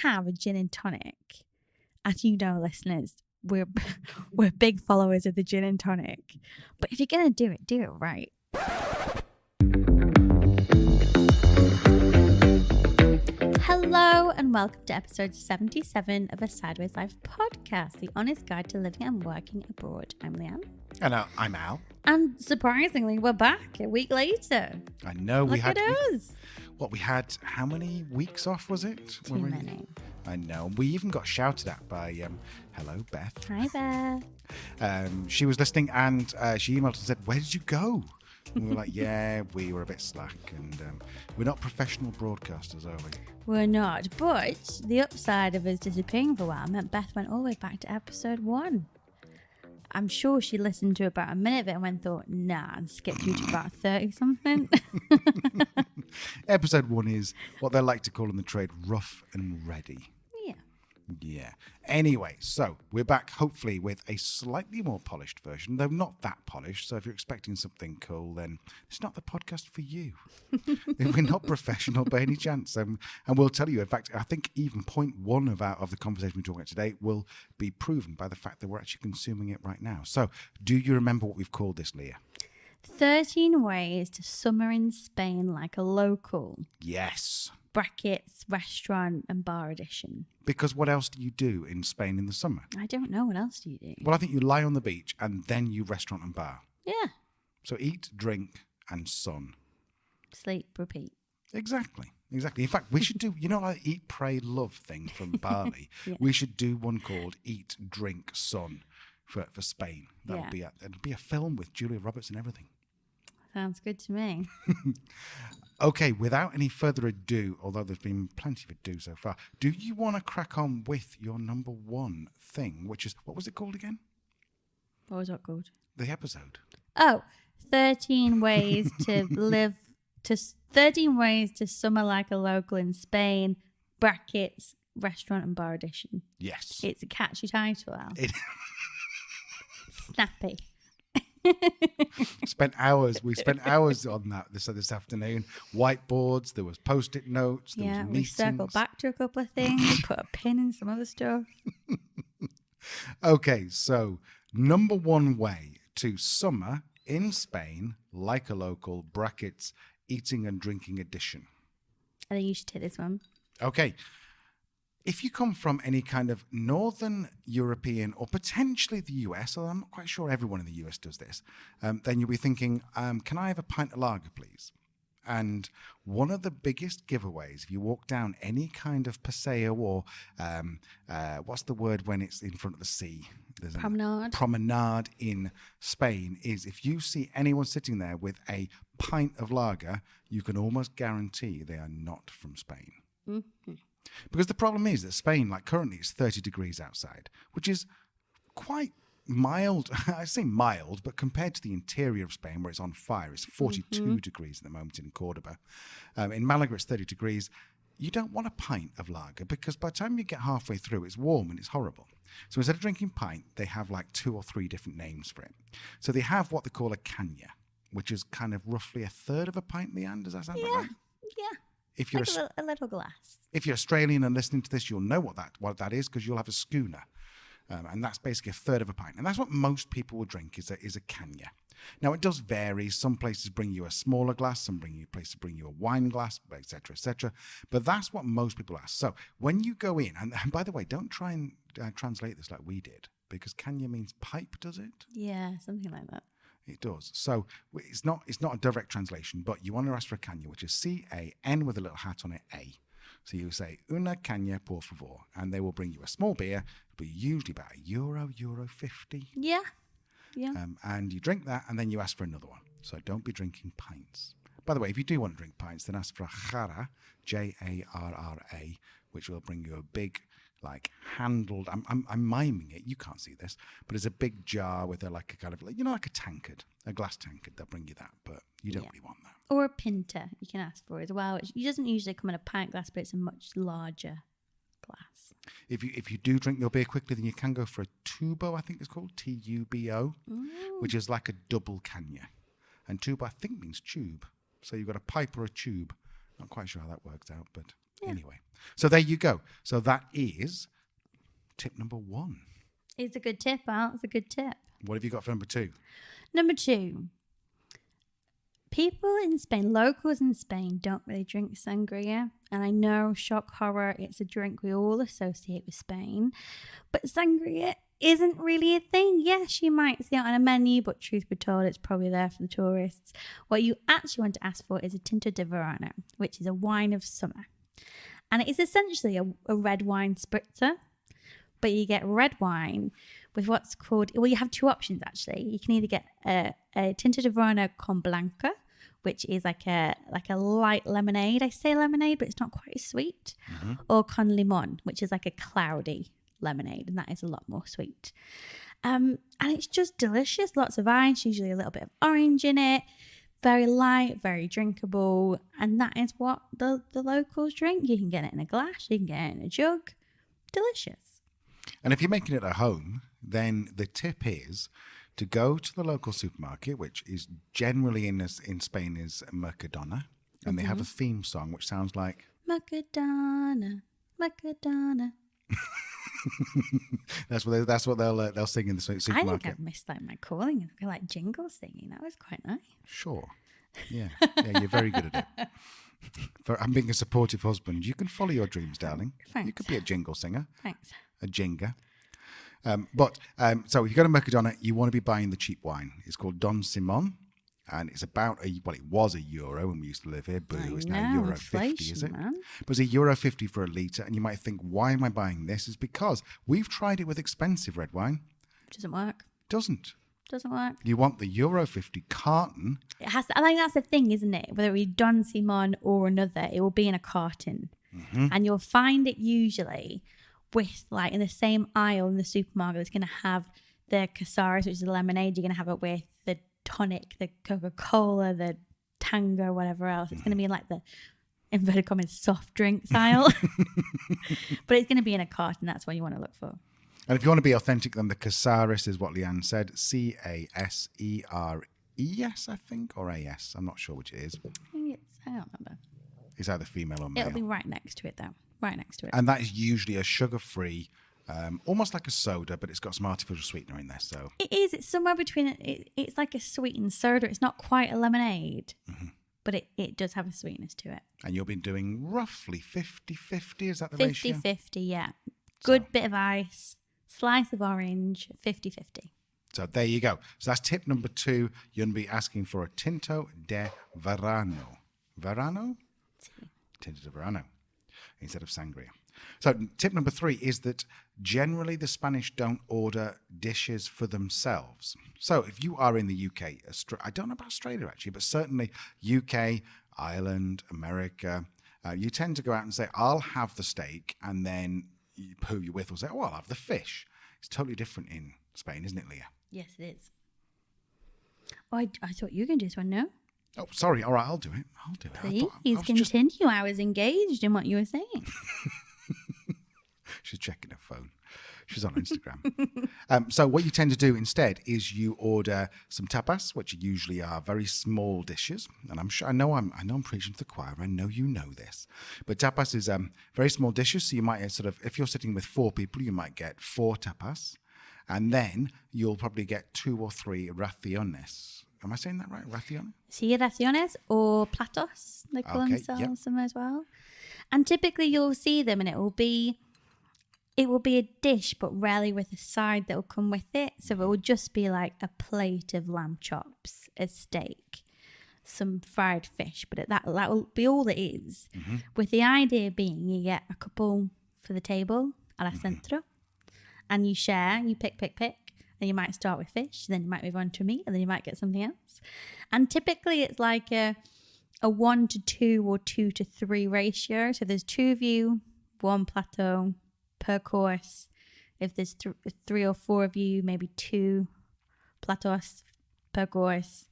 have a gin and tonic, as you know, listeners, we're big followers of the gin and tonic. But if you're going to do it right. Hello and welcome to episode 77 of A Sideways Life podcast, the honest guide to living and working abroad. I'm Leanne. And I'm Al. And surprisingly, we're back a week later. I know we had. Look at us. We had how many weeks off was it? Too many. I know. We even got shouted at by, hello, Beth. Hi, Beth. She was listening and she emailed us and said, where did you go? And we were like, yeah, we were a bit slack and we're not professional broadcasters, are we? We're not, but the upside of us disappearing for a while meant Beth went all the way back to episode 1. I'm sure she listened to about a minute of it and went thought, nah, and skipped through to about 30 something. Episode 1 is what they like to call in the trade rough and ready. Yeah. Anyway, so we're back hopefully with a slightly more polished version, though not that polished. So if you're expecting something cool, then it's not the podcast for you. We're not professional by any chance. And we'll tell you, in fact, I think even point 1 of the conversation we're talking about today will be proven by the fact that we're actually consuming it right now. So do you remember what we've called this, Leah? 13 ways to summer in Spain like a local. Yes. Brackets, restaurant and bar edition. Because what else do you do in Spain in the summer? I don't know. What else do you do? Well, I think you lie on the beach and then you restaurant and bar. Yeah. So eat, drink and sun. Sleep, repeat. Exactly. In fact, we should do, like eat, pray, love thing from Bali. Yeah. We should do one called Eat, Drink, Sun for Spain. That'd be a film with Julia Roberts and everything. Sounds good to me. Okay, without any further ado, although there's been plenty of ado so far, do you want to crack on with your number 1 thing, which is, what was it called again? What was it called? The episode. Oh, 13 ways to 13 ways to summer like a local in Spain, brackets, restaurant and bar edition. Yes. It's a catchy title, Al. Snappy. We spent hours on that this afternoon. Whiteboards, there was post-it notes, there was meetings. We circled back to a couple of things, put a pin in some other stuff. Okay, so number 1 way to summer in Spain like a local, brackets, eating and drinking edition. I think you should take this one. Okay. If you come from any kind of Northern European or potentially the US, although I'm not quite sure everyone in the US does this, then you'll be thinking, can I have a pint of lager, please? And one of the biggest giveaways, if you walk down any kind of paseo or what's the word when it's in front of the sea? There's Promenade. Promenade in Spain is if you see anyone sitting there with a pint of lager, you can almost guarantee they are not from Spain. Mm-hmm. Because the problem is that Spain, like currently, it's 30 degrees outside, which is quite mild. I say mild, but compared to the interior of Spain, where it's on fire, it's 42 degrees at the moment in Cordoba. In Malaga, it's 30 degrees. You don't want a pint of lager because by the time you get halfway through, it's warm and it's horrible. So instead of drinking pint, they have like 2 or 3 different names for it. So they have what they call a caña, which is kind of roughly a third of a pint, Leanne. Does that sound about right? Yeah. If you're like a little glass. If you're Australian and listening to this, you'll know what that is because you'll have a schooner. And that's basically a third of a pint. And that's what most people will drink is a caña. Now, it does vary. Some places bring you a smaller glass, some places bring you a wine glass, etc., etc. But that's what most people ask. So when you go in, and by the way, don't try and translate this like we did because caña means pipe, does it? Yeah, something like that. It does. So it's not a direct translation, but you want to ask for a caña, which is C-A-N with a little hat on it, A. So you say, una caña, por favor, and they will bring you a small beer, but usually about €1.50. Yeah. And you drink that, and then you ask for another one. So don't be drinking pints. By the way, if you do want to drink pints, then ask for a jarra, J-A-R-R-A, which will bring you a big, like handled. I'm miming it. You can't see this, but it's a big jar with like a kind of like a tankard, a glass tankard. They'll bring you that, but you don't really want that. Or a pinta, you can ask for as well. It doesn't usually come in a pint glass, but it's a much larger glass. If you do drink your beer quickly, then you can go for a tubo. I think it's called Tubo, which is like a double caña, and tubo I think means tube. So you've got a pipe or a tube. Not quite sure how that works out, but Anyway, so there you go. So that is tip number 1. It's a good tip, Al. It's a good tip. What have you got for number 2? Number 2. People in Spain, locals in Spain, don't really drink sangria. And I know, shock horror, it's a drink we all associate with Spain. But sangria isn't really a thing. Yes, you might see it on a menu, but truth be told, it's probably there for the tourists. What you actually want to ask for is a Tinto de Verrano, which is a wine of summer. And it is essentially a red wine spritzer. But you get red wine with what's called, well, you have 2 options actually. You can either get a Tinto de Verrano con blanca, which is like a light lemonade. I say lemonade, but it's not quite as sweet. Or con limon, which is like a cloudy lemonade, and that is a lot more sweet. And it's just delicious. Lots of ice, usually a little bit of orange in it. Very light, very drinkable. And that is what the locals drink. You can get it in a glass, you can get it in a jug. Delicious. And if you're making it at home, then the tip is to go to the local supermarket, which is generally in Spain is Mercadona, and they have a theme song which sounds like Mercadona, Mercadona. that's what they'll sing in the supermarket. I think I've missed like my calling. I feel like jingle singing. That was quite nice. Sure. Yeah, you're very good at it. I'm being a supportive husband. You can follow your dreams, darling. Thanks. You could be a jingle singer. Thanks. A jinga. So if you go to Mercadona, you want to be buying the cheap wine. It's called Don Simon, and it's about it was €1 when we used to live here. Boo, it's now €1.50, is it? Man. But it's €1.50 for a litre, and you might think, why am I buying this? It's because we've tried it with expensive red wine. Doesn't work. Doesn't work. You want the €1.50 carton. It has to, I think that's the thing, isn't it? Whether it be Don Simon or another, it will be in a carton. And you'll find it usually with, like, in the same aisle in the supermarket, it's going to have the Casares, which is the lemonade. You're going to have it with the tonic, the Coca-Cola, the Tango, whatever else. It's going to be in, like, the inverted commas soft drinks aisle. But it's going to be in a carton. That's what you want to look for. And if you want to be authentic, then the Casares is what Leanne said. Caseres, I think, or AS. I'm not sure which it is. I don't remember. It's either female or male. It'll be right next to it, though. Right next to it. And that is usually a sugar-free, almost like a soda, but it's got some artificial sweetener in there. So it is. It's somewhere between it's like a sweetened soda. It's not quite a lemonade, but it does have a sweetness to it. And you'll be doing roughly 50-50. Is that the ratio? 50-50, yeah. Good bit of ice, slice of orange, 50-50. So there you go. So that's tip number 2. You're going to be asking for a Tinto de Verrano. Verrano? Sí. Tinto de Verrano instead of sangria. So tip number 3 is that generally the Spanish don't order dishes for themselves. So if you are in the UK, I don't know about Australia actually, but certainly UK, Ireland, America, you tend to go out and say, I'll have the steak, and then who you're with will say, oh, I'll have the fish. It's totally different in Spain, isn't it, Leah? Yes, it is. Oh, I thought you were going to do this one, no? Oh, sorry. All right, I'll do it. Please continue. I was engaged in what you were saying. She's checking her phone. She's on Instagram. So what you tend to do instead is you order some tapas, which usually are very small dishes. And I know I'm preaching to the choir. I know you know this. But tapas is very small dishes. So you might if you're sitting with 4 people, you might get 4 tapas. And then you'll probably get 2 or 3 raciones. Am I saying that right? Raciones? Sí, raciones or platos, they call themselves some as well. And typically you'll see them and it will be a dish, but rarely with a side that will come with it. So it will just be like a plate of lamb chops, a steak, some fried fish, but that will be all it is. With the idea being you get a couple for the table a la centro, and you share, you pick. Then you might start with fish, then you might move on to meat, and then you might get something else. And typically it's like a 1-to-2 or 2-to-3 ratio. So there's 2 of you, 1 plateau per course. If there's 3 or 4 of you, maybe 2 platos per course.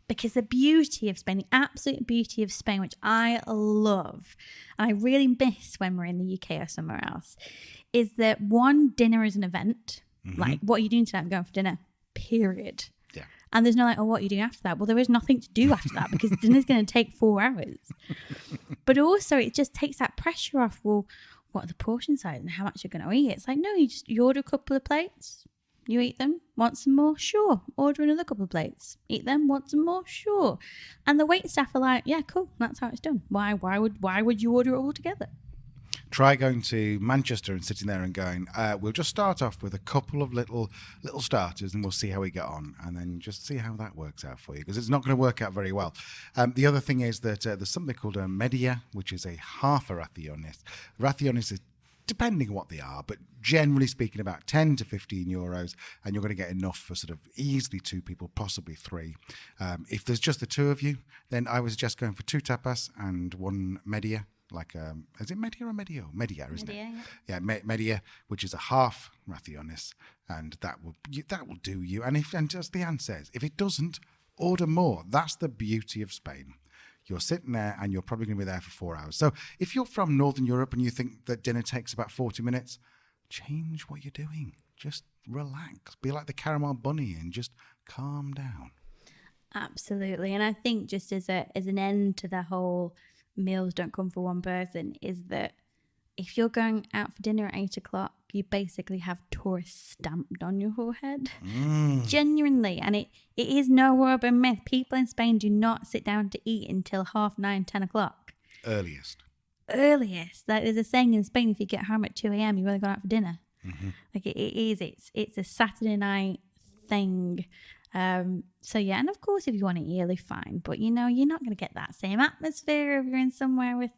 Because the beauty of Spain, the absolute beauty of Spain, which I love, and I really miss when we're in the UK or somewhere else, is that dinner is an event. Like, what are you doing tonight? I'm going for dinner, period. Yeah. And there's no like, oh, what are you doing after that? Well, there is nothing to do after that because dinner's going to take 4 hours. But also it just takes that pressure off. Well, what are the portion size and how much you're going to eat? It's like, no, you order a couple of plates. You eat them, want some more? Sure. Order another couple of plates. Eat them, want some more? Sure. And the wait staff are like, yeah, cool. That's how it's done. Why would you order it all together? Try going to Manchester and sitting there and going, we'll just start off with a couple of little starters and we'll see how we get on, and then just see how that works out for you, because it's not going to work out very well. The other thing is that there's something called a media, which is a half a raciones. Raciones is depending on what they are, but generally speaking about 10 to 15 euros, and you're going to get enough for sort of easily 2 people, possibly 3. If there's just the 2 of you, then I would suggest going for 2 tapas and 1 media. Like, is it media or medio? Media, isn't it? Yeah, media, which is a half raciones, and that will do you. And as Leanne says, if it doesn't, order more. That's the beauty of Spain. You're sitting there and you're probably going to be there for 4 hours. So if you're from Northern Europe and you think that dinner takes about 40 minutes, change what you're doing. Just relax. Be like the caramel bunny and just calm down. Absolutely. And I think just as an end to the whole meals don't come for one person is that if you're going out for dinner at 8 o'clock, you basically have tourist stamped on your forehead. Genuinely. And it is no urban myth. People in Spain do not sit down to eat until 9:30, 10 o'clock. Earliest. Like there's a saying in Spain, if you get home at 2 a.m., you've really gone out for dinner. Mm-hmm. Like it's a Saturday night thing. So yeah, and of course if you want to eat early, fine, but you're not going to get that same atmosphere if you're in somewhere with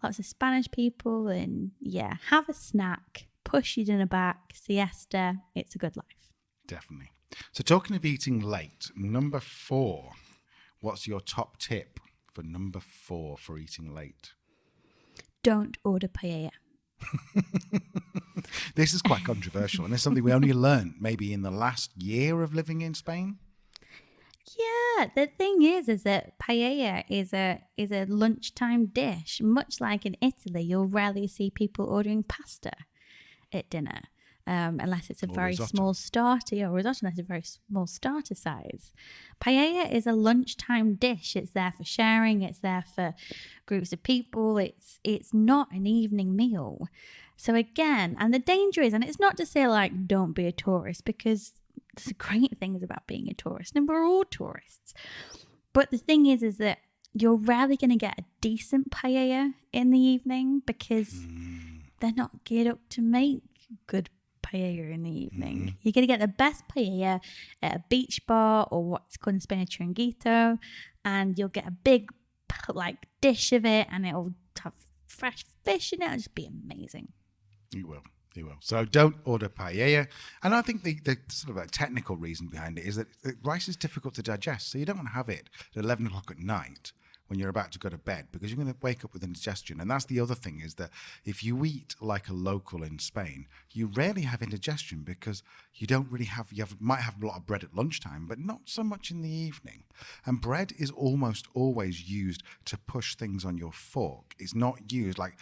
lots of Spanish people. And yeah, have a snack, push your dinner back, siesta. It's a good life. Definitely. So talking of eating late, number 4, what's your top tip for number 4 for eating late? Don't order paella. This is quite controversial, and it's something we only learned maybe in the last year of living in Spain. Yeah, the thing is that paella is a lunchtime dish. Much like in Italy, you'll rarely see people ordering pasta at dinner, unless it's a very small starter, or risotto, unless it's a very small starter size. Paella is a lunchtime dish. It's there for sharing. It's there for groups of people. It's not an evening meal. So again, and the danger is, and it's not to say like don't be a tourist, because there's great things about being a tourist, and we're all tourists. But the thing is that you're rarely going to get a decent paella in the evening because they're not geared up to make good paella in the evening. You're going to get the best paella at a beach bar, or what's called in Spain a chiringuito, and you'll get a big like dish of it, and it'll have fresh fish in it. It'll just be amazing. You will. So don't order paella. And I think the sort of a technical reason behind it is that rice is difficult to digest. So you don't want to have it at 11 o'clock at night when you're about to go to bed, because you're going to wake up with indigestion. And that's the other thing, is that if you eat like a local in Spain, you rarely have indigestion, because you don't really have, might have a lot of bread at lunchtime, but not so much in the evening. And bread is almost always used to push things on your fork. It's not used like,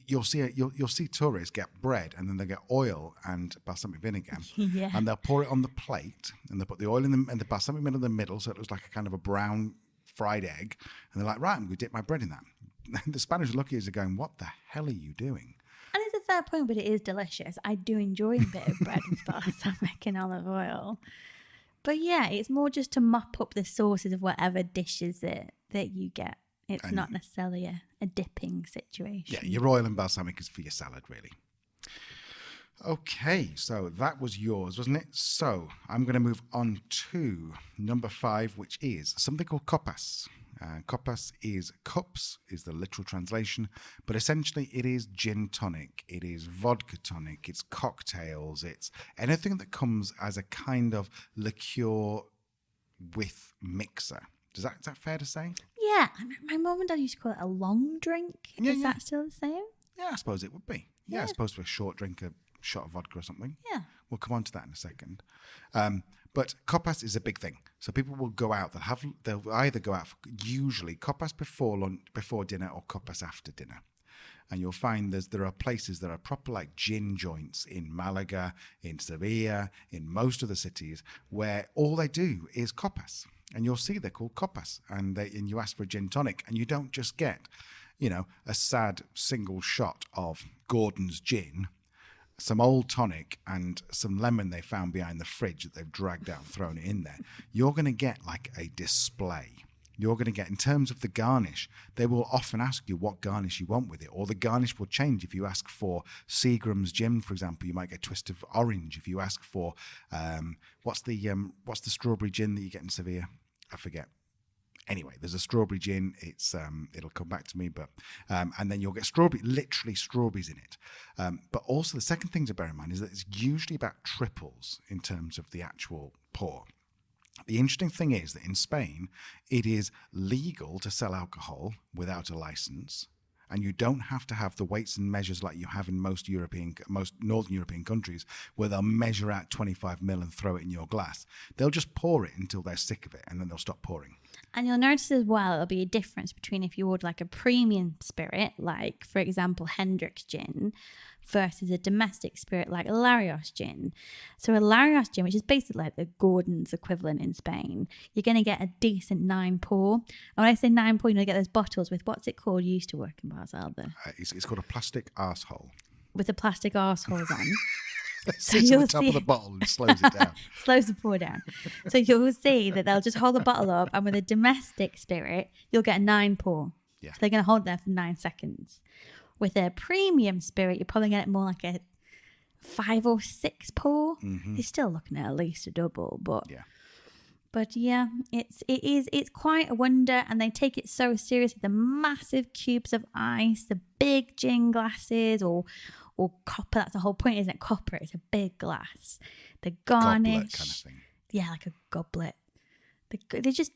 you'll see tourists get bread and then they get oil and balsamic vinegar, and they'll pour it on the plate, and they'll put the oil in and the balsamic vinegar in the middle, so it looks like a kind of a brown fried egg, and they're like, right, I'm going to dip my bread in that. The Spanish lookies are going, what the hell are you doing? And it's a fair point, but it is delicious. I do enjoy a bit of bread with balsamic and olive oil. But yeah, it's more just to mop up the sauces of whatever dishes that you get. It's not necessarily a dipping situation. Yeah, your oil and balsamic is for your salad, really. Okay, so that was yours, wasn't it? So I'm going to move on to number 5, which is something called Coppas. Coppas is cups, is the literal translation, but essentially it is gin tonic, it is vodka tonic, it's cocktails, it's anything that comes as a kind of liqueur with mixer. Is that fair to say? Yeah, my mum and dad used to call it a long drink. Is that still the same? Yeah, I suppose it would be. Yeah, I suppose for a short drink, a shot of vodka or something. Yeah. We'll come on to that in a second. But copas is a big thing. So people will go out. They'll either go out for usually copas before dinner or copas after dinner. and you'll find there are places that are proper like gin joints in Malaga, in Sevilla, in most of the cities where all they do is copas. And you'll see they're called Coppas, and you ask for a gin tonic, and you don't just get, a sad single shot of Gordon's gin, some old tonic, and some lemon they found behind the fridge that they've dragged out and thrown it in there. You're going to get like a display. You're going to get, in terms of the garnish, they will often ask you what garnish you want with it, or the garnish will change. If you ask for Seagram's gin, for example, you might get a twist of orange. If you ask for, what's the strawberry gin that you get in Sevilla? I forget. Anyway, there's a strawberry gin. It'll come back to me, but and then you'll get literally strawberries in it. But also the second thing to bear in mind is that it's usually about triples in terms of the actual pour. The interesting thing is that in Spain, it is legal to sell alcohol without a license, and you don't have to have the weights and measures like you have in most Northern European countries, where they'll measure out 25 ml and throw it in your glass. They'll just pour it until they're sick of it, and then they'll stop pouring. And you'll notice as well, there'll be a difference between if you order like a premium spirit, like, for example, Hendrick's gin, versus a domestic spirit like Larios gin. So a Larios gin, which is basically like the Gordon's equivalent in Spain, you're going to get a decent 9 pour. And when I say 9 pour, get those bottles with, what's it called? You used to work in Bars, Albert. It's called a plastic arsehole. With the plastic arseholes on. It sits on the top of the bottle and slows it down. Slows the pour down. So you'll see that they'll just hold the bottle up, and with a domestic spirit, you'll get a 9 pour. Yeah. So they're going to hold it there for 9 seconds. With a premium spirit, you're probably getting more like a 5 or 6 pour. Mm-hmm. You're still looking at least a double, but yeah. But yeah, it's quite a wonder, and they take it so seriously. The massive cubes of ice, the big gin glasses, or copper. That's the whole point, isn't it? Copper. It's a big glass. The garnish, goblet kind of thing. Yeah, like a goblet.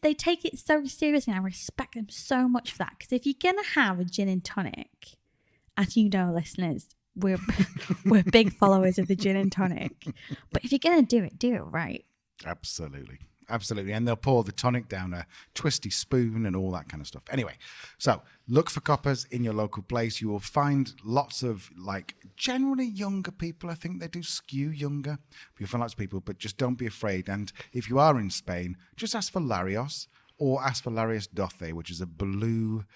They take it so seriously, and I respect them so much for that. Because if you're gonna have a gin and tonic, as you know, listeners, we're big followers of the gin and tonic. But if you're gonna do it right. Absolutely. And they'll pour the tonic down a twisty spoon and all that kind of stuff. Anyway, so look for Coppas in your local place. You will find lots of, like, generally younger people. I think they do skew younger. You'll find lots of people, but just don't be afraid. And if you are in Spain, just ask for Larios, or ask for Larios Doce, which is a blue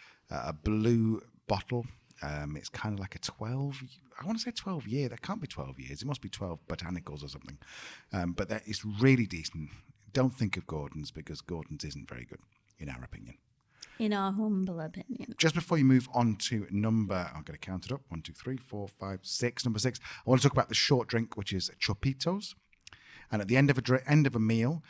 bottle. It's kind of like a 12, I want to say 12 year. That can't be 12 years. It must be 12 botanicals or something. But it's really decent. Don't think of Gordon's, because Gordon's isn't very good, in our opinion. In our humble opinion. Just before you move on to number, I'm going to count it up. 1, 2, 3, 4, 5, 6. Number 6. I want to talk about the short drink, which is Chopitos. And at the end of a meal,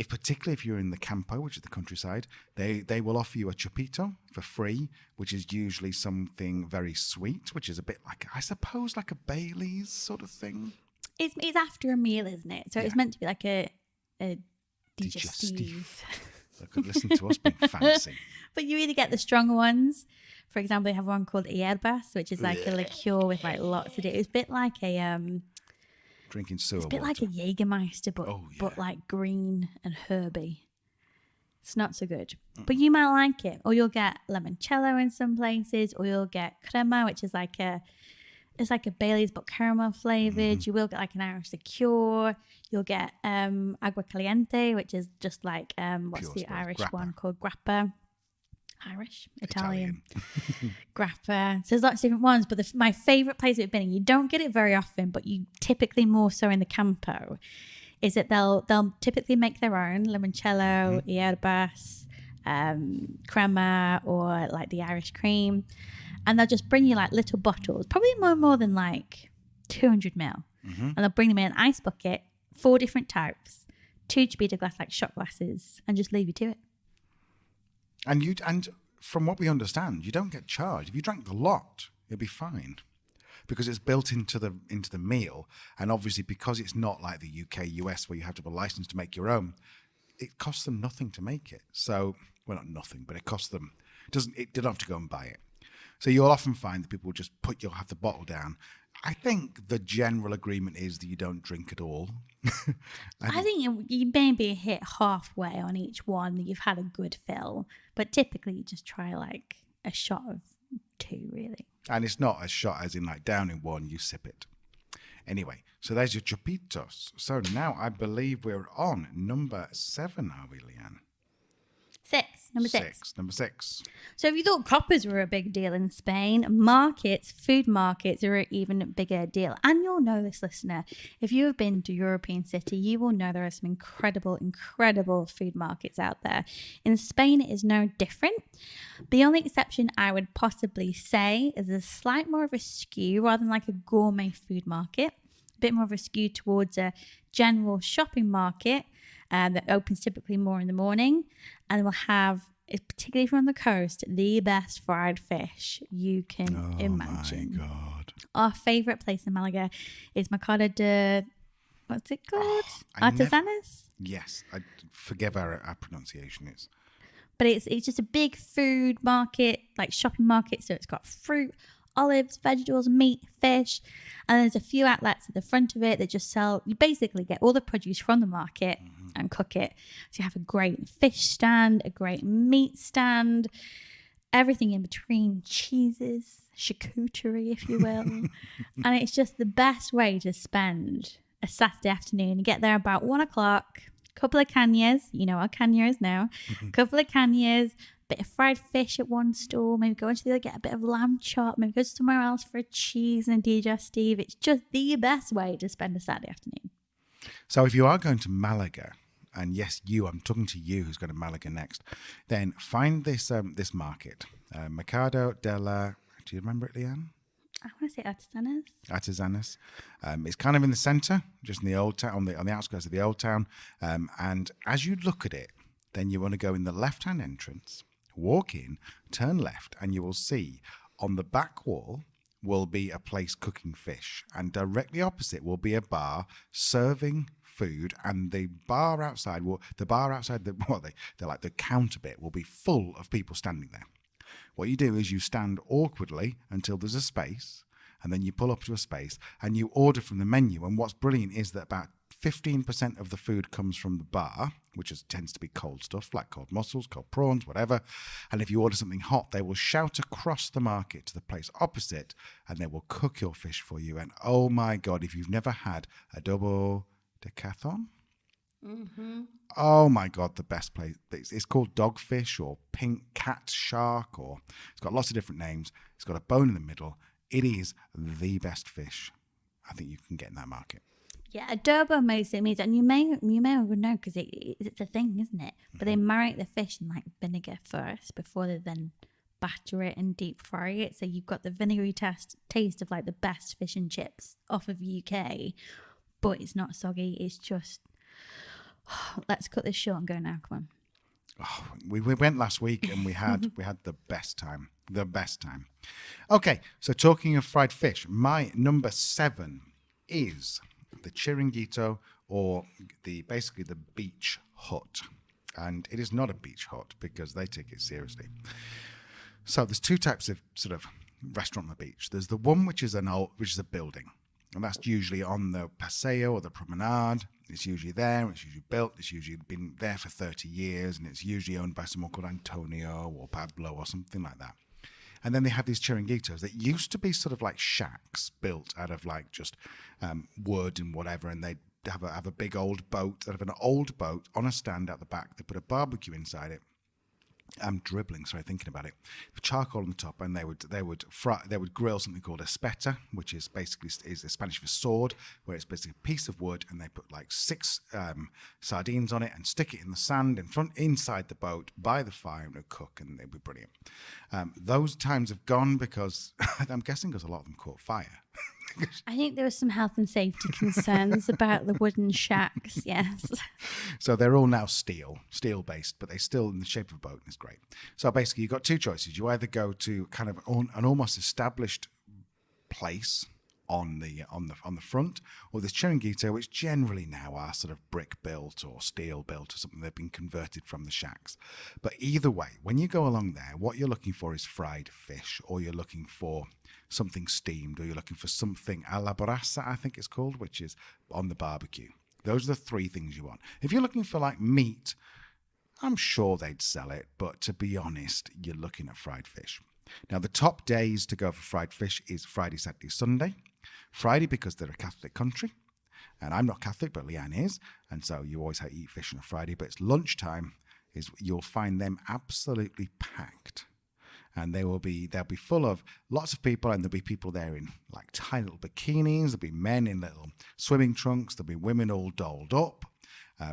particularly if you're in the campo, which is the countryside, they will offer you a chopito for free, which is usually something very sweet, which is a bit like, I suppose, like a Bailey's sort of thing. It's after a meal, isn't it? So Yeah. It's meant to be like a digestive. Look, listen to us being fancy. But you either get the stronger ones. For example, they have one called hierbas, which is like a liqueur with like lots of it. It's a bit like a Drinking sewer it's a bit water. like a Jägermeister, but like green and herby. It's not so good, but you might like it. Or you'll get limoncello in some places, or you'll get crema, which is like it's like a Bailey's but caramel flavored. Mm-hmm. You will get like an Irish liqueur. You'll get agua caliente, which is just like what's Pure the spirits. Irish Grappa. one called? Grappa. Irish, Italian. Grappa. So there's lots of different ones, but my favourite place we've been in, you don't get it very often, but you typically more so in the campo, is that they'll typically make their own limoncello, hierbas, crema, or like the Irish cream, and they'll just bring you like little bottles, probably more than like 200 ml, and they'll bring them in an ice bucket, 4 different types, 2 Chopito glass, like shot glasses, and just leave you to it. And from what we understand, you don't get charged. If you drank the lot, it'll be fine, because it's built into the meal. And obviously, because it's not like the UK, US, where you have to have a license to make your own, it costs them nothing to make it. So, well, not nothing, but it costs them. They don't have to go and buy it. So you'll often find that people will just you'll have the bottle down. I think the general agreement is that you don't drink at all. I think you maybe hit halfway on each one. You've had a good fill, but typically you just try like a shot of 2, really. And it's not a shot as in like down in one, you sip it. Anyway, so there's your Chopitos. So now I believe we're on number 7, are we, Leanne? 6. Number 6. Number 6. So if you thought Coppas were a big deal in Spain, food markets are an even bigger deal. And you'll know this, listener. If you have been to European city, you will know there are some incredible food markets out there. In Spain, it is no different. The only exception I would possibly say is a slight more of a skew rather than like a gourmet food market. A bit more of a skew towards a general shopping market that opens typically more in the morning, and will have, particularly from the coast, the best fried fish you can imagine. Oh my God. Our favourite place in Malaga is Mercado de, what's it called? Artesanas? Yes, I forget our pronunciation is. But it's just a big food market, like shopping market, so it's got fruit, olives, vegetables, meat, fish, and there's a few outlets at the front of it that just sell, you basically get all the produce from the market and cook it. So you have a great fish stand, a great meat stand, everything in between, cheeses, charcuterie, if you will. And it's just the best way to spend a Saturday afternoon. You get there about 1 o'clock, couple of cañas, you know what caña is now, couple of cañas, bit of fried fish at one store, maybe go into the other, get a bit of lamb chop, maybe go somewhere else for a cheese and a digestive. It's just the best way to spend a Saturday afternoon. So if you are going to Malaga, and yes, I'm talking to you who's going to Malaga next, then find this this market, Mercado de la, do you remember it, Leanne? I want to say Artesanas. Artesanas. It's kind of in the centre, just in the old town, on the outskirts of the old town. And as you look at it, then you want to go in the left-hand entrance, walk in, turn left, and you will see on the back wall will be a place cooking fish, and directly opposite will be a bar serving food, and the bar outside they're like the counter bit will be full of people standing there. What you do is you stand awkwardly until there's a space, and then you pull up to a space and you order from the menu. And what's brilliant is that about 15% of the food comes from the bar, which tends to be cold stuff like cold mussels, cold prawns, whatever. And if you order something hot, they will shout across the market to the place opposite, and they will cook your fish for you. And oh my God, if you've never had Adobo de Cazón, oh my God, the best place. It's called dogfish or pink cat shark, or it's got lots of different names. It's got a bone in the middle. It is the best fish I think you can get in that market. Yeah, adobo mostly means, and you may already know because it's a thing, isn't it? But they marinate the fish in like vinegar first before they then batter it and deep fry it. So you've got the vinegary taste of like the best fish and chips off of UK, but it's not soggy. It's just, let's cut this short and go now. Come on. Oh, we went last week and we had the best time. Okay, so talking of fried fish, my number 7 is the chiringuito, or basically the beach hut. And it is not a beach hut because they take it seriously. So there's 2 types of sort of restaurant on the beach. There's the one which is a building, and that's usually on the Paseo or the Promenade. It's usually there, it's usually built, it's usually been there for 30 years, and it's usually owned by someone called Antonio or Pablo or something like that. And then they have these chiringuitos that used to be sort of like shacks built out of like just wood and whatever, and they'd have a big old boat, out of an old boat on a stand out the back. They put a barbecue inside it. I'm dribbling, sorry, thinking about it. With charcoal on the top, and they would grill something called espeta, which is basically is Spanish for sword, where it's basically a piece of wood, and they put like 6 sardines on it and stick it in the sand inside the boat by the fire, and it would cook, and it'd be brilliant. Those times have gone because I'm guessing because a lot of them caught fire. I think there were some health and safety concerns about the wooden shacks, yes. So they're all now steel-based, but they're still in the shape of a boat, and it's great. So basically, you've got 2 choices. You either go to kind of an almost established place on the front, or this chiringuito, which generally now are sort of brick built or steel built or something. They've been converted from the shacks. But either way, when you go along there, what you're looking for is fried fish, or you're looking for something steamed, or you're looking for something a la brasa, I think it's called, which is on the barbecue. Those are the 3 things you want. If you're looking for like meat, I'm sure they'd sell it, but to be honest, you're looking at fried fish. Now, the top days to go for fried fish is Friday, Saturday, Sunday. Friday, because they're a Catholic country. And I'm not Catholic, but Leanne is. And so you always have to eat fish on a Friday. But it's lunchtime, you'll find them absolutely packed. And they'll be full of lots of people, and there'll be people there in like tiny little bikinis. There'll be men in little swimming trunks. There'll be women all dolled up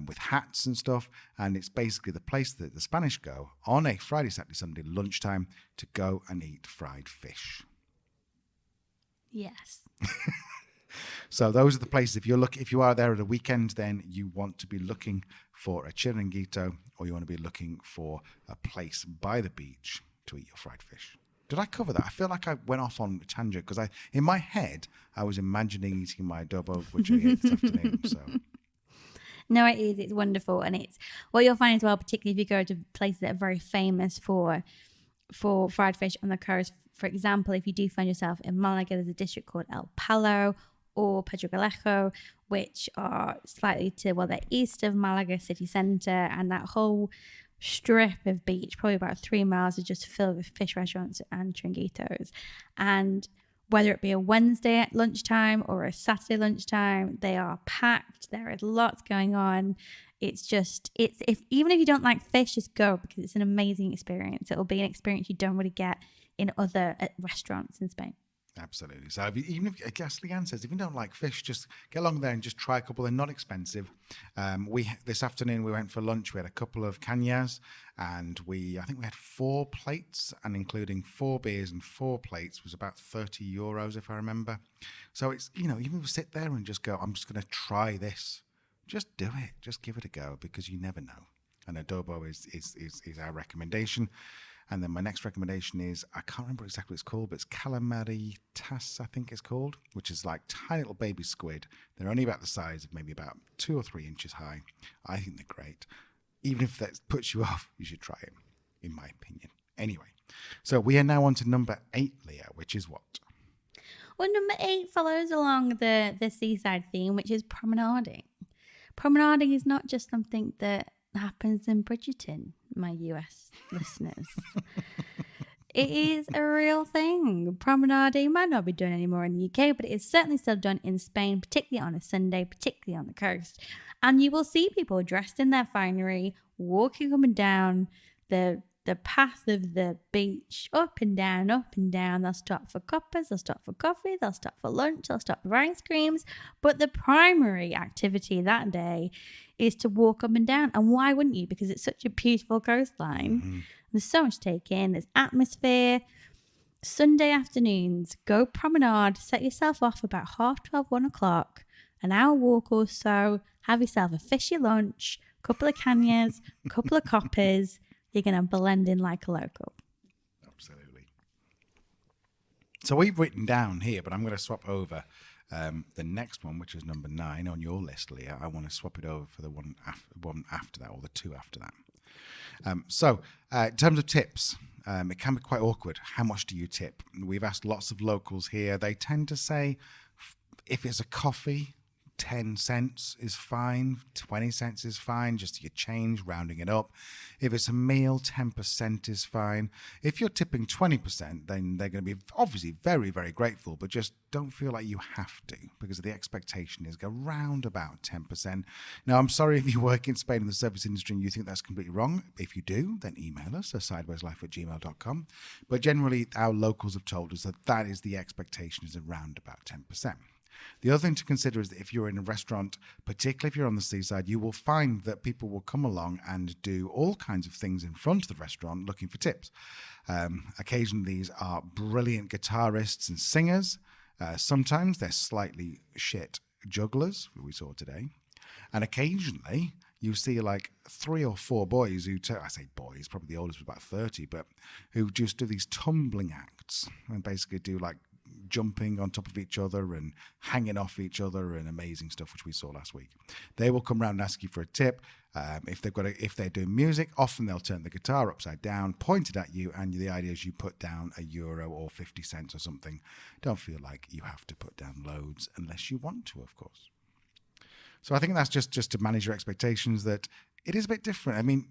with hats and stuff. And it's basically the place that the Spanish go on a Friday, Saturday, Sunday lunchtime to go and eat fried fish. Yes. So those are the places. If you are there at a weekend, then you want to be looking for a chiringuito, or you want to be looking for a place by the beach to eat your fried fish. Did I cover that? I feel like I went off on a tangent because in my head I was imagining eating my adobo, which I ate this afternoon. So. No, it is. It's wonderful, and it's what you'll find as well, particularly if you go to places that are very famous for fried fish on the coast. For example, if you do find yourself in Malaga, there's a district called El Palo or Pedro Galejo, which are slightly to the east of Malaga city centre, and that whole strip of beach, probably about 3 miles, is just filled with fish restaurants and chiringuitos. And whether it be a Wednesday at lunchtime or a Saturday lunchtime, they are packed. There is lots going on. Even if you don't like fish, just go, because it's an amazing experience. It'll be an experience you don't really get in other restaurants in Spain. Absolutely. So even if, I guess Leanne says, if you don't like fish, just get along there and just try a couple. They're not expensive. This afternoon we went for lunch. We had a couple of cañas, and I think we had 4 plates, and including 4 beers and 4 plates was about €30, if I remember. So it's, even if you sit there and just go, I'm just going to try this, just do it. Just give it a go, because you never know. And adobo is our recommendation. And then my next recommendation is, I can't remember exactly what it's called, but it's calamaritas, I think it's called, which is like tiny little baby squid. They're only about the size of maybe about 2 or 3 inches high. I think they're great. Even if that puts you off, you should try it, in my opinion. Anyway, so we are now on to number 8, Leah, which is what? Well, number 8 follows along the seaside theme, which is promenading. Promenading is not just something that happens in Bridgerton, my US listeners. It is a real thing. Promenading might not be done anymore in the UK, but it is certainly still done in Spain, particularly on a Sunday, particularly on the coast. And you will see people dressed in their finery, walking up and down the path of the beach, up and down, up and down. They'll stop for coppas, they'll stop for coffee, they'll stop for lunch, they'll stop for ice creams. But the primary activity that day is to walk up and down. And why wouldn't you? Because it's such a beautiful coastline. Mm-hmm. There's so much to take in. There's atmosphere. Sunday afternoons, go promenade, set yourself off about 12:30, 1 o'clock, an hour walk or so, have yourself a fishy lunch, couple of cañas, couple of coppas. You're going to blend in like a local. Absolutely. So we've written down here, but I'm going to swap over the next one, which is number 9 on your list, Leah. I want to swap it over for the one after that, or the 2 after that. So in terms of tips, it can be quite awkward. How much do you tip? We've asked lots of locals here. They tend to say if it's a coffee, 10 cents is fine, 20 cents is fine, just your change, rounding it up. If it's a meal, 10% is fine. If you're tipping 20%, then they're going to be obviously very, very grateful, but just don't feel like you have to, because the expectation is around about 10%. Now, I'm sorry if you work in Spain in the service industry and you think that's completely wrong. If you do, then email us at sidewayslife@gmail.com. But generally, our locals have told us that is the expectation, is around about 10%. The other thing to consider is that if you're in a restaurant, particularly if you're on the seaside, you will find that people will come along and do all kinds of things in front of the restaurant looking for tips. Occasionally, these are brilliant guitarists and singers. Sometimes they're slightly shit jugglers, we saw today. And occasionally, you see like 3 or 4 boys who, I say boys, probably the oldest was about 30, but who just do these tumbling acts and basically do like jumping on top of each other and hanging off each other and amazing stuff, which we saw last week. They will come around and ask you for a tip. If they're doing music, often they'll turn the guitar upside down, point it at you, and the idea is you put down €1 or 50 cents or something. Don't feel like you have to put down loads unless you want to, of course. So I think that's just to manage your expectations, that it is a bit different. I mean,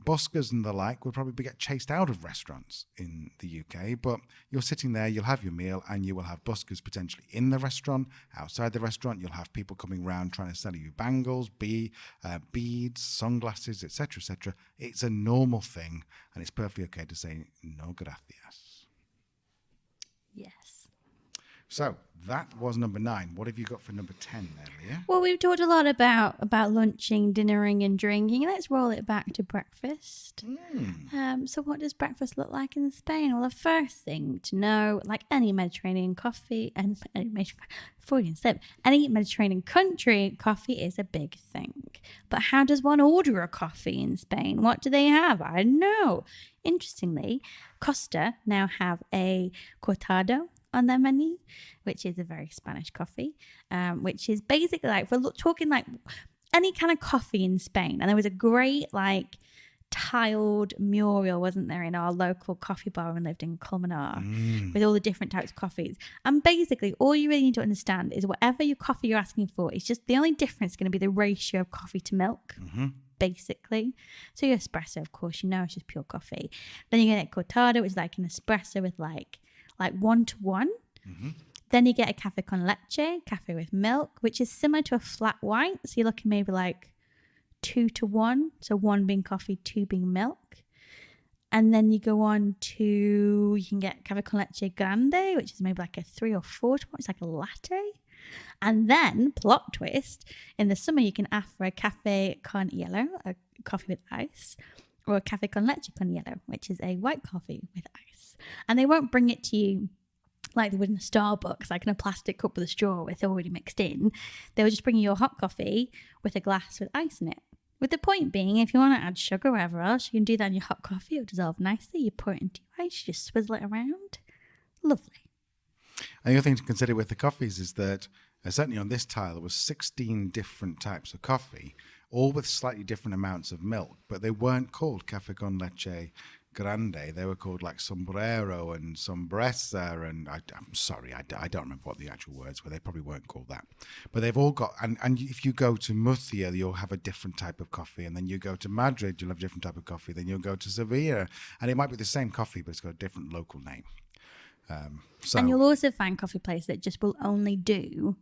buskers and the like would probably get chased out of restaurants in the UK, but you're sitting there, you'll have your meal, and you will have buskers potentially in the restaurant, outside the restaurant. You'll have people coming around trying to sell you bangles, beads, sunglasses, etc., etc. It's a normal thing, and it's perfectly okay to say no gracias. Yes. So that was number 9. What have you got for number 10 there, Leah? Well, we've talked a lot about lunching, dinnering and drinking. Let's roll it back to breakfast. So what does breakfast look like in Spain? Well, the first thing to know, like any Mediterranean coffee and any Mediterranean country, coffee is a big thing. But how does one order a coffee in Spain? What do they have? I don't know. Interestingly, Costa now have a cortado on their menu, which is a very Spanish coffee, which is basically like, we're talking like any kind of coffee in Spain. And there was a great like tiled mural, wasn't there, in our local coffee bar when we lived in Colmenar, with all the different types of coffees. And basically all you really need to understand is whatever your coffee you're asking for, it's just the only difference is going to be the ratio of coffee to milk. Basically. So your espresso, of course, it's just pure coffee. Then you get a cortado, which is like an espresso with like 1-to-1. Then you get a cafe con leche, cafe with milk, which is similar to a flat white. So you're looking maybe like 2-to-1. So 1 being coffee, 2 being milk. And then you go on to, you can get cafe con leche grande, which is maybe like a 3 or 4-to-1. It's like a latte. And then, plot twist, in the summer you can ask for a cafe con hielo, a coffee with ice, or a cafe con leche con hielo, which is a white coffee with ice. And they won't bring it to you like they would in a Starbucks, like in a plastic cup with a straw with already mixed in. They will just bring you your hot coffee with a glass with ice in it. With the point being, if you want to add sugar or whatever else, you can do that in your hot coffee. It'll dissolve nicely. You pour it into your ice, you just swizzle it around. Lovely. And the other thing to consider with the coffees is that certainly on this tile there was 16 different types of coffee, all with slightly different amounts of milk, but they weren't called cafe con leche grande. They were called like sombrero and sombresa, and I'm sorry, I don't remember what the actual words were. They probably weren't called that, but they've all got, and if you go to Murcia, you'll have a different type of coffee, and then you go to Madrid, you'll have a different type of coffee, then you'll go to Sevilla, and it might be the same coffee, but it's got a different local name. And you'll also find coffee places that just will only do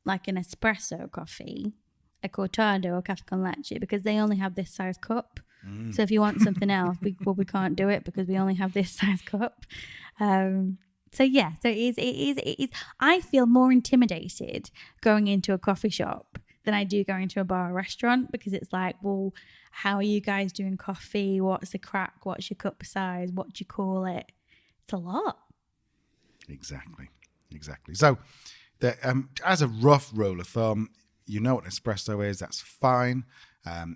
like an espresso coffee, a cortado or cafe con leche, because they only have this size cup. So if you want something else, we can't do it because we only have this size cup. So it is. I feel more intimidated going into a coffee shop than I do going to a bar or restaurant, because it's like, well, how are you guys doing coffee? What's the crack? What's your cup size? What do you call it? It's a lot. Exactly. So as a rough rule of thumb, you know what espresso is. That's fine.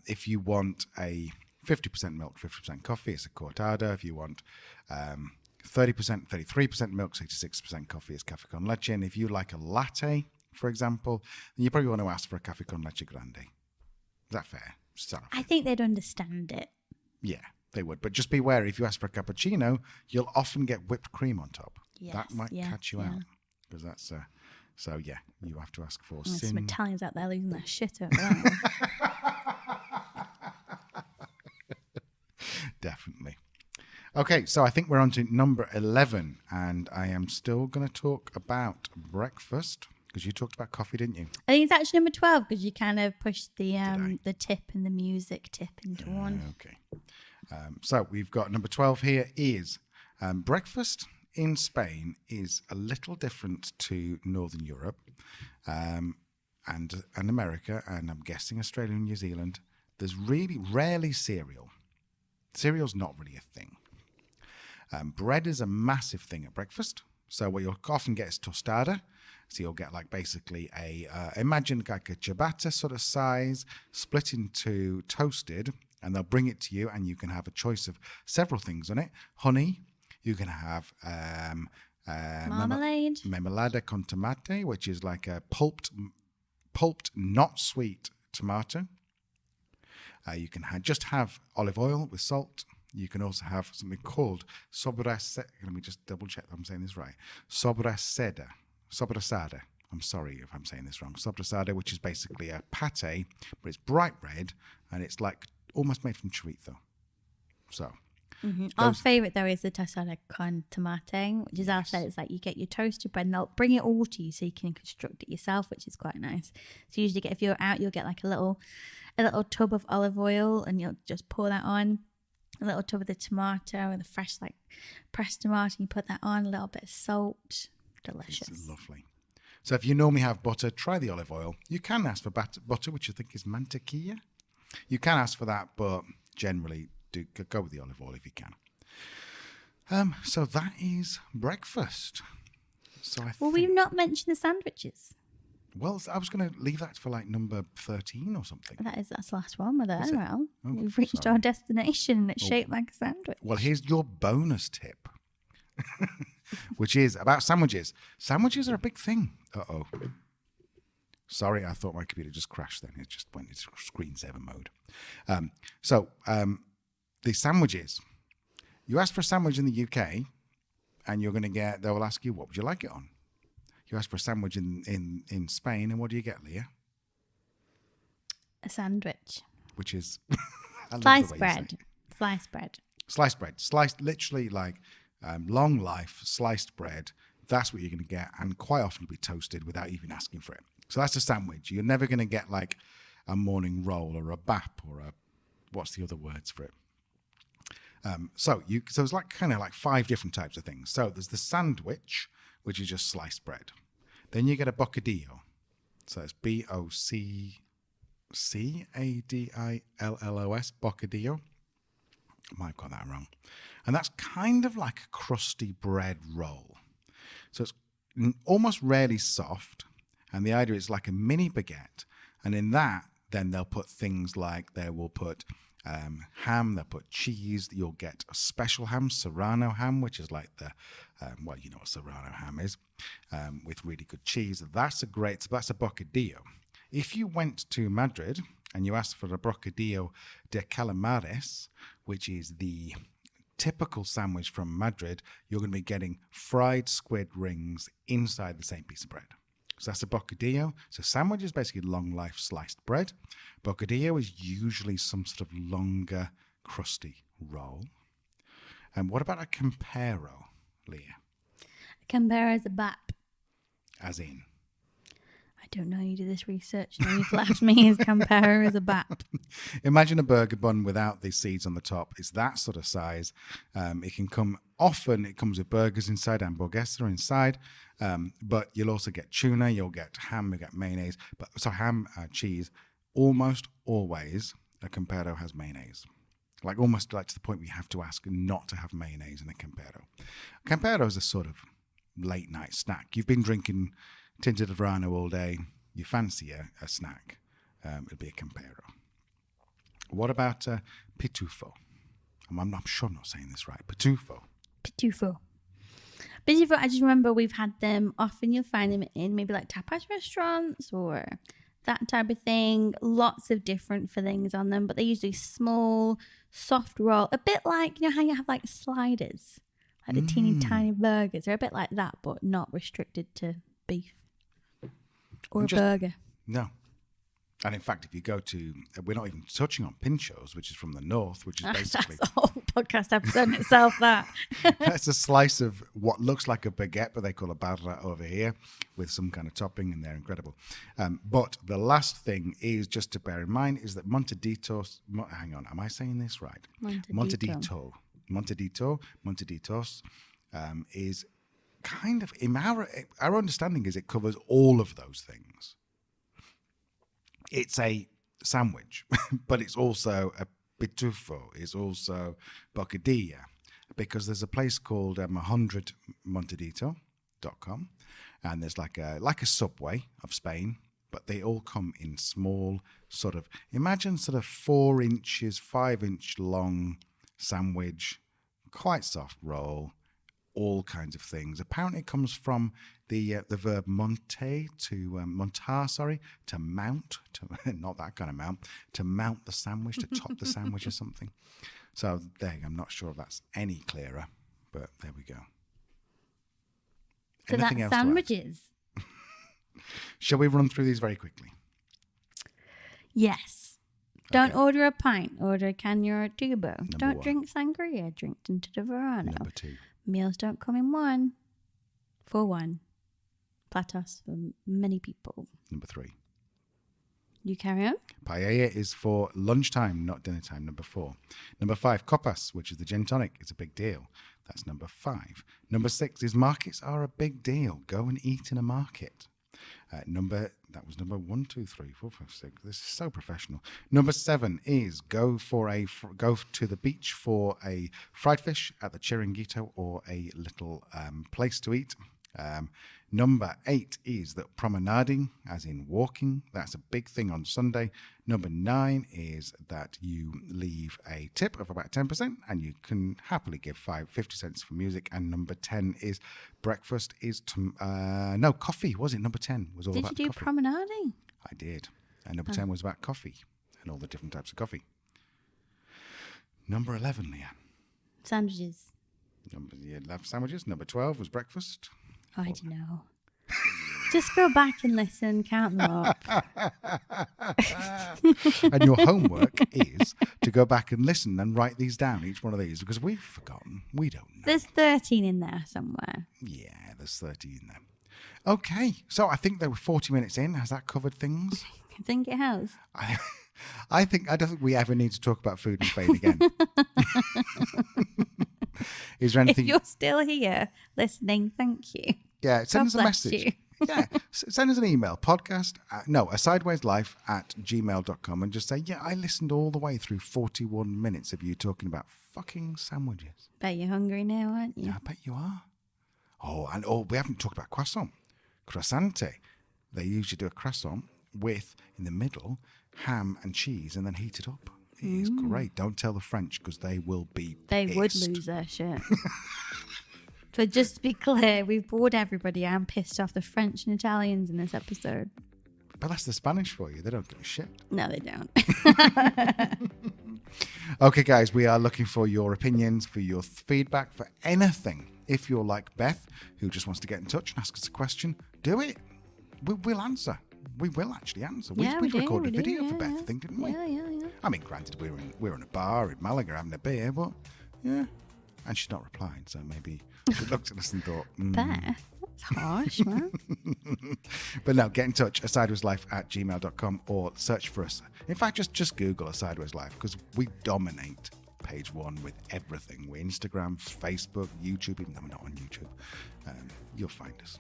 If you want a 50% milk, 50% coffee, it's a cortado. If you want 30%, 33% milk, 66% coffee, it's cafe con leche. And if you like a latte, for example, then you probably want to ask for a cafe con leche grande. Is that fair? I think they'd understand it. Yeah, they would. But just beware, if you ask for a cappuccino, you'll often get whipped cream on top. Yes, that might catch you out. Because that's... So, yeah, you have to ask for There's some Italians out there losing their shit over that. Definitely. Okay, so I think we're on to number 11, and I am still going to talk about breakfast, because you talked about coffee, didn't you? I think it's actually number 12, because you kind of pushed the tip and the music tip into one. Okay. So we've got number 12 here is breakfast in Spain is a little different to Northern Europe and America, and I'm guessing Australia and New Zealand. There's really rarely cereal. Cereal's not really a thing. Bread is a massive thing at breakfast. So what you'll often get is tostada. So you'll get like basically imagine like a ciabatta sort of size, split into toasted, and they'll bring it to you, and you can have a choice of several things on it. Honey. You can have marmalade, mermelada con tomate, which is like a pulped, not sweet tomato. You can just have olive oil with salt. You can also have something called sobrasada. Let me just double check that I'm saying this right. Sobrasada. I'm sorry if I'm saying this wrong. Sobrasada, which is basically a pate, but it's bright red, and it's like almost made from chorizo. So Our favourite though is the tostada con tomate, which is our said it's like you get your toasted bread and they'll bring it all to you so you can construct it yourself, which is quite nice. So you usually get, if you're out, you'll get like a little tub of olive oil and you'll just pour that on. A little tub of the tomato and the fresh like pressed tomato, you put that on, a little bit of salt. Delicious. It's lovely. So if you normally have butter, try the olive oil. You can ask for butter, which I think is mantequilla. You can ask for that, but generally go with the olive oil if you can. So that is breakfast. So we've not mentioned the sandwiches. Well, I was going to leave that for like number 13 or something. That's the last one with it. Well, we've reached sorry. our destination and it's shaped like a sandwich. Well, here's your bonus tip, which is about sandwiches. Sandwiches are a big thing. Uh-oh. Sorry, I thought my computer just crashed then. It just went into screensaver mode. The sandwiches. You ask for a sandwich in the UK and you're going to get, they will ask you, what would you like it on? You ask for a sandwich in Spain, and what do you get, Leah? A sandwich. Which is sliced bread. Sliced bread. Sliced bread. Sliced, literally like long life sliced bread. That's what you're going to get, and quite often it'll be toasted without even asking for it. So that's a sandwich. You're never going to get like a morning roll or a bap or a, what's the other words for it? So it's like kind of like 5 different types of things. So there's the sandwich, which is just sliced bread. Then you get a bocadillo. So it's BOCCADILLOS, bocadillo. I might have got that wrong. And that's kind of like a crusty bread roll. So it's almost rarely soft. And the idea is like a mini baguette. And in that, then they'll put things like they will put ham, they'll put cheese. You'll get a special ham, Serrano ham, which is like the, well, you know what Serrano ham is, with really good cheese. That's a bocadillo. If you went to Madrid and you asked for a bocadillo de calamares, which is the typical sandwich from Madrid, you're going to be getting fried squid rings inside the same piece of bread. So that's a bocadillo. So sandwich is basically long life sliced bread. Bocadillo is usually some sort of longer, crusty roll. And what about a campero, Leah? A campero is a bap. As in? I don't know. You do this research. Now you've left me as campero is a bap. Imagine a burger bun without the seeds on the top. It's that sort of size. It can come, often it comes with burgers inside, hamburguesa inside. But you'll also get tuna, you'll get ham, you'll get mayonnaise. Ham, cheese. Almost always a campero has mayonnaise. Like almost like to the point we have to ask not to have mayonnaise in a campero. Campero is a sort of late night snack. You've been drinking Tinto de Verrano all day. You fancy a snack. It'll be a campero. What about pitufo? I'm sure I'm not saying this right. Pitufo. Pitufo. Pitufo, I just remember we've had them. Often you'll find them in maybe like tapas restaurants or that type of thing. Lots of different fillings on them, but they're usually small, soft roll. A bit like, you know how you have like sliders? Like the teeny tiny burgers. They're a bit like that, but not restricted to beef. Or a burger. No. And in fact, if you go to, we're not even touching on pinchos, which is from the north, which is basically... That's a whole podcast episode in itself, that. That's a slice of what looks like a baguette, but they call a barra over here, with some kind of topping, and they're incredible. But the last thing is just to bear in mind is that Monteditos... hang on, am I saying this right? Monteditos is kind of... Our understanding is it covers all of those things. It's a sandwich, but it's also a pitufo. It's also bocadilla, because there's a place called 100montedito.com, and there's like a Subway of Spain, but they all come in small sort of, imagine sort of 4 inches, 5-inch long sandwich, quite soft roll, all kinds of things. Apparently it comes from the verb montar, to mount, not that kind of mount, to mount the sandwich, to top the sandwich or something. So there, I'm not sure if that's any clearer, but there we go. So Anything that's else sandwiches. Shall we run through these very quickly? Yes. Don't order a pint. Order a Canya or a tubo. Don't 1. drink sangria. Drink Tinto de Verrano. Number 2. Meals don't come in one. For one. Platos for many people. Number 3. You carry on? Paella is for lunchtime, not dinner time. Number 4. Number 5, Coppas, which is the gin tonic. It's a big deal. That's number 5. Number 6 is markets are a big deal. Go and eat in a market. That was number 1, 2, 3, 4, 5, 6. This is so professional. Number 7 is go to the beach for a fried fish at the Chiringuito or a little place to eat. Number 8 is that promenading, as in walking, that's a big thing on Sunday. Number 9 is that you leave a tip of about 10% and you can happily give 50 cents for music. And number 10 is breakfast is, coffee, was it? Number 10 was all about coffee. Did you do promenading? I did. And number 10 was about coffee and all the different types of coffee. Number 11, Leanne. Sandwiches. You love sandwiches. Number 12 was breakfast. I don't know. Just go back and listen, count them up. And your homework is to go back and listen and write these down, each one of these, because we've forgotten. We don't know. There's 13 in there somewhere. Yeah, there's 13 in there. Okay, so I think they were 40 minutes in. Has that covered things? I think it has. I don't think we ever need to talk about food in Spain again. Is there anything? If you're still here listening, thank you. Yeah, send us a message. You. Yeah, send us an email, a sidewayslife@gmail.com, and just say, yeah, I listened all the way through 41 minutes of you talking about fucking sandwiches. Bet you're hungry now, aren't you? Yeah, I bet you are. Oh, we haven't talked about croissante. They usually do a croissant with, in the middle, ham and cheese and then heat it up. It is great. Don't tell the French because they will be They pissed. would lose their shit. So just to be clear, we've bored everybody. I'm pissed off the French and Italians in this episode. But that's the Spanish for you. They don't give a shit. No, they don't. Okay, guys, we are looking for your opinions, for your feedback, for anything. If you're like Beth, who just wants to get in touch and ask us a question, do it. We'll answer. We will actually answer. We recorded a video for Beth, I think, didn't we? Yeah. I mean, granted, we're in a bar in Malaga having a beer, but yeah. And she's not replied, so maybe she looked at us and thought, Beth, that's harsh, man. But no, get in touch, asidewayslife@gmail.com, or search for us. In fact, just Google A Sideways Life, because we dominate page 1 with everything. We're Instagram, Facebook, YouTube, even though we're not on YouTube. You'll find us.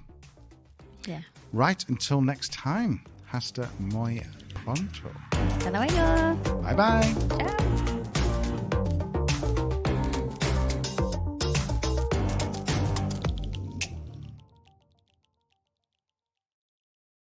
Yeah. Right, until next time. Hasta muy pronto. Hasta luego. Bye-bye.